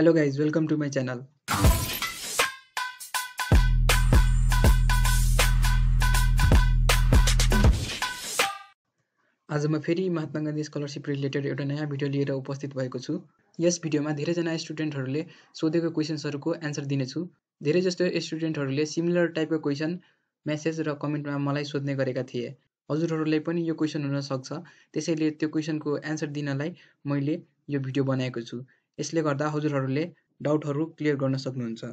Hello guys, welcome to my channel. आज म फेरि महात्मा गान्धी स्कलरशिप रिलेटेड एउटा नयाँ भिडियो लिएर उपस्थित भएको छु। यस भिडियोमा धेरैजना स्टुडेन्टहरूले सोधेको क्वेशन्सहरूको एन्सर दिनेछु। धेरै जस्तो स्टुडेन्टहरूले सिमिलर टाइपको क्वेशन मेसेज र कमेन्टमा मलाई सोध्ने गरेका थिए। हजुरहरूलाई पनि यो क्वेशन हुन सक्छ, त्यसैले त्यो क्वेशनको एन्सर दिनलाई मैले यो भिडियो बनाएको छु। यसले गर्दा हजुरहरूले डाउटहरू क्लियर गर्न सक्नुहुन्छ।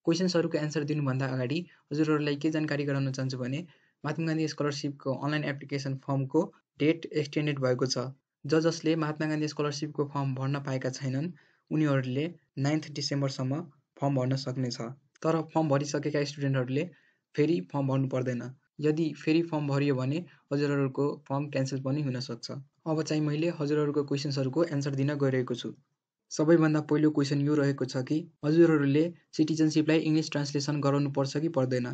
क्वेशन्सहरूको एन्सर दिनुभन्दा अगाडि हजुरहरूलाई के जानकारी गराउन चाहन्छु भने महात्मा गान्धी स्कलरशिपको अनलाइन एप्लिकेसन फर्मको डेट एक्सटेन्डेड भएको छ। जसले महात्मा गान्धी स्कलरशिपको फर्म भर्न पाएका छैनन् उनीहरूले 9 डिसेम्बरसम्म फर्म भर्न सक्नेछ। तर फर्म भरिसकेका स्टुडेन्टहरूले फेरि फर्म भर्नु पर्दैन। यदि फेरि फर्म भरियो भने हजुरहरूको फर्म क्यान्सल पनि हुन सक्छ। अब चाहिँ मैले हजुरहरूको क्वेशन्सहरूको एन्सर दिन गइरहेको छु। सबैभन्दा पहिलो क्वेशन यो रहेको छ कि हजुरहरूले सिटिजनशिपलाई इङ्ग्लिस ट्रान्सलेसन गराउनु पर्छ कि पर्दैन।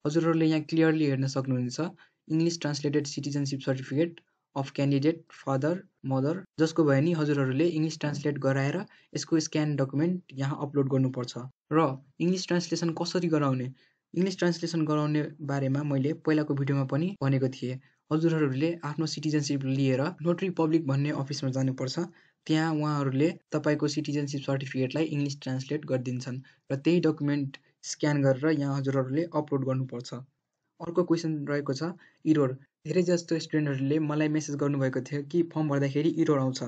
हजुरहरूले यहाँ क्लियरली हेर्न सक्नुहुन्छ English translated citizenship certificate of candidate father mother, जसको भयो नि हजुरहरूले इङ्ग्लिस ट्रान्सलेट गराएर यसको स्क्यान डकुमेन्ट यहाँ अपलोड गर्नुपर्छ। र इङ्ग्लिस ट्रान्सलेसन कसरी गराउने, इङ्ग्लिस ट्रान्सलेसन गराउने बारेमा मैले पहिलाको भिडियोमा पनि भनेको थिएँ। हजुरहरूले आफ्नो सिटिजनशिप लिएर नोटरी पब्लिक भन्ने अफिसमा जानुपर्छ। त्यहाँ उहाँहरूले तपाईँको सिटिजनशिप सर्टिफिकेटलाई इङ्ग्लिस ट्रान्सलेट गरिदिन्छन् र त्यही डकुमेन्ट स्क्यान गरेर यहाँ हजुरहरूले अपलोड गर्नुपर्छ। अर्को क्वेशन रहेको छ इरोर। धेरै जस्तो स्टुडेन्टहरूले मलाई मेसेज गर्नुभएको थियो कि फर्म भर्दाखेरि इरोर आउँछ।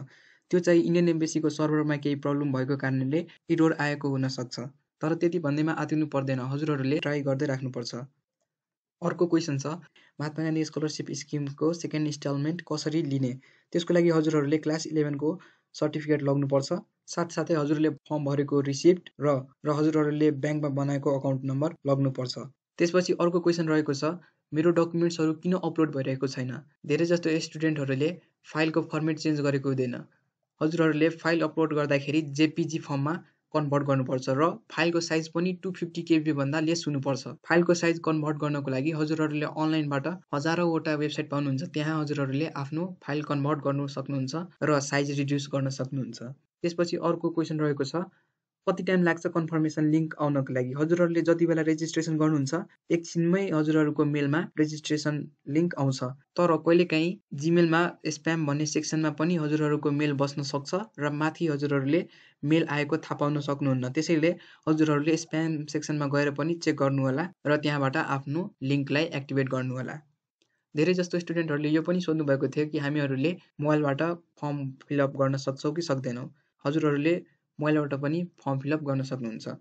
त्यो चाहिँ इन्डियन एम्बेसीको सर्भरमा केही प्रब्लम भएको कारणले इरोर आएको हुनसक्छ। तर त्यति भन्दैमा आतिनु पर्दैन, हजुरहरूले ट्राई गर्दै राख्नुपर्छ। अर्को क्वेशन छ महात्मा गान्धी स्कलरशिप स्किमको सेकेन्ड इन्स्टलमेन्ट कसरी लिने। त्यसको लागि हजुरहरूले क्लास 11 को सर्टिफिकेट लग्नुपर्छ। साथसाथै हजुरले फर्म भरेको रिसिप्ट र हजुरहरूले ब्याङ्कमा बनाएको अकाउन्ट नम्बर लग्नुपर्छ। त्यसपछि अर्को क्वेशन रहेको छ मेरो डकुमेन्ट्सहरू किन अपलोड भइरहेको छैन। धेरै जस्तो स्टुडेन्टहरूले फाइलको फर्मेट चेन्ज गरेको हुँदैन। हजुरहरूले फाइल अपलोड गर्दाखेरि जेपीजी फर्ममा कन्भर्ट गर्नुपर्छ र फाइलको साइज पनि 250 KB भन्दा लेस हुनुपर्छ। फाइलको साइज कन्भर्ट गर्नको लागि हजुरहरूले अनलाइनबाट हजारौँवटा वेबसाइट पाउनुहुन्छ। त्यहाँ हजुरहरूले आफ्नो फाइल कन्भर्ट गर्नु सक्नुहुन्छ र साइज रिड्युस गर्न सक्नुहुन्छ। त्यसपछि अर्को क्वेशन रहेको छ कति टाइम लाग्छ कन्फर्मेसन लिङ्क आउनको लागि। हजुरहरूले जति बेला रेजिस्ट्रेसन गर्नुहुन्छ एकछिनमै हजुरहरूको मेलमा रेजिस्ट्रेसन लिङ्क आउँछ। तर कहिलेकाहीँ जिमेलमा स्प्याम भन्ने सेक्सनमा पनि हजुरहरूको मेल बस्न सक्छ र माथि हजुरहरूले मेल आएको थाहा पाउन सक्नुहुन्न। त्यसैले हजुरहरूले स्प्याम सेक्सनमा गएर पनि चेक गर्नुहोला र त्यहाँबाट आफ्नो लिङ्कलाई एक्टिभेट गर्नुहोला। धेरै जस्तो स्टुडेन्टहरूले यो पनि सोध्नु भएको थियो कि हामीहरूले मोबाइलबाट फर्म फिलअप गर्न सक्छौँ कि सक्दैनौँ। हजुरहरूले मोबाइलबाट पनि फर्म फिलअप गर्न सक्नुहुन्छ।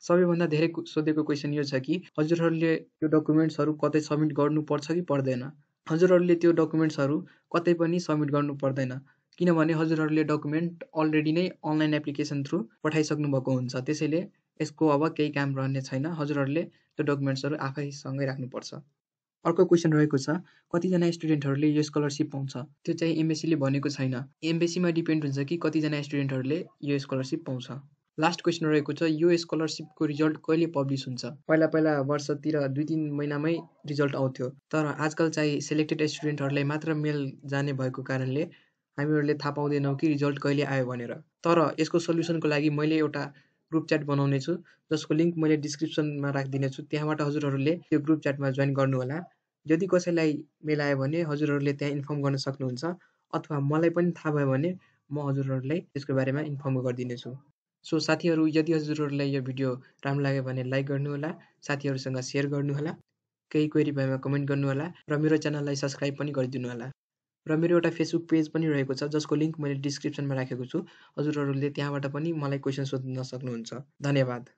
सबैभन्दा धेरै सोधेको क्वेशन यो छ कि हजुरहरूले त्यो डकुमेन्ट्सहरू कतै सब्मिट गर्नुपर्छ कि पर्दैन। हजुरहरूले त्यो डकुमेन्ट्सहरू कतै पनि सब्मिट गर्नु पर्दैन, किनभने हजुरहरूले डकुमेन्ट अलरेडी नै अनलाइन एप्लिकेसन थ्रु पठाइसक्नु भएको हुन्छ। त्यसैले यसको अब केही काम रहने छैन। हजुरहरूले त्यो डकुमेन्ट्सहरू आफैसँगै राख्नुपर्छ। अर्को क्वेशन रहेको छ कतिजना स्टुडेन्टहरूले यो स्कलरशिप पाउँछ। त्यो चाहिँ एम्बेसीले भनेको छैन। एम्बेसीमा डिपेन्ड हुन्छ कि कतिजना स्टुडेन्टहरूले यो स्कलरशिप पाउँछ। लास्ट क्वेशन रहेको छ यो स्कलरशिपको रिजल्ट कहिले पब्लिस हुन्छ। पहिला वर्षतिर 2-3 महिनामै रिजल्ट आउँथ्यो। तर आजकल चाहिँ सेलेक्टेड स्टुडेन्टहरूलाई मात्र मेल जाने भएको कारणले हामीहरूले थाहा पाउँदैनौँ कि रिजल्ट कहिले आयो भनेर। तर यसको सल्युसनको लागि मैले एउटा ग्रुप च्याट बनाउने छु, जसको लिङ्क मैले डिस्क्रिप्सनमा राखिदिनेछु। त्यहाँबाट हजुरहरूले त्यो ग्रुप च्याटमा जोइन गर्नुहोला। यदि कसैलाई मेल आयो भने हजुरहरूले त्यहाँ इन्फर्म गर्न सक्नुहुन्छ, अथवा मलाई पनि थाहा भयो भने म हजुरहरूलाई त्यसको बारेमा इन्फर्म गरिदिनेछु। सो साथीहरू, यदि हजुरहरूलाई यो भिडियो राम्रो लाग्यो भने लाइक गर्नुहोला, साथीहरूसँग सेयर गर्नुहोला, केही क्वेरी भएमा कमेन्ट गर्नुहोला र मेरो च्यानललाई सब्सक्राइब पनि गरिदिनुहोला। र मेरो एउटा फेसबुक पेज पनि रहेको छ जसको लिङ्क मैले डिस्क्रिप्सनमा राखेको छु। हजुरहरूले त्यहाँबाट पनि मलाई क्वेशन सोध्न सक्नुहुन्छ। धन्यवाद।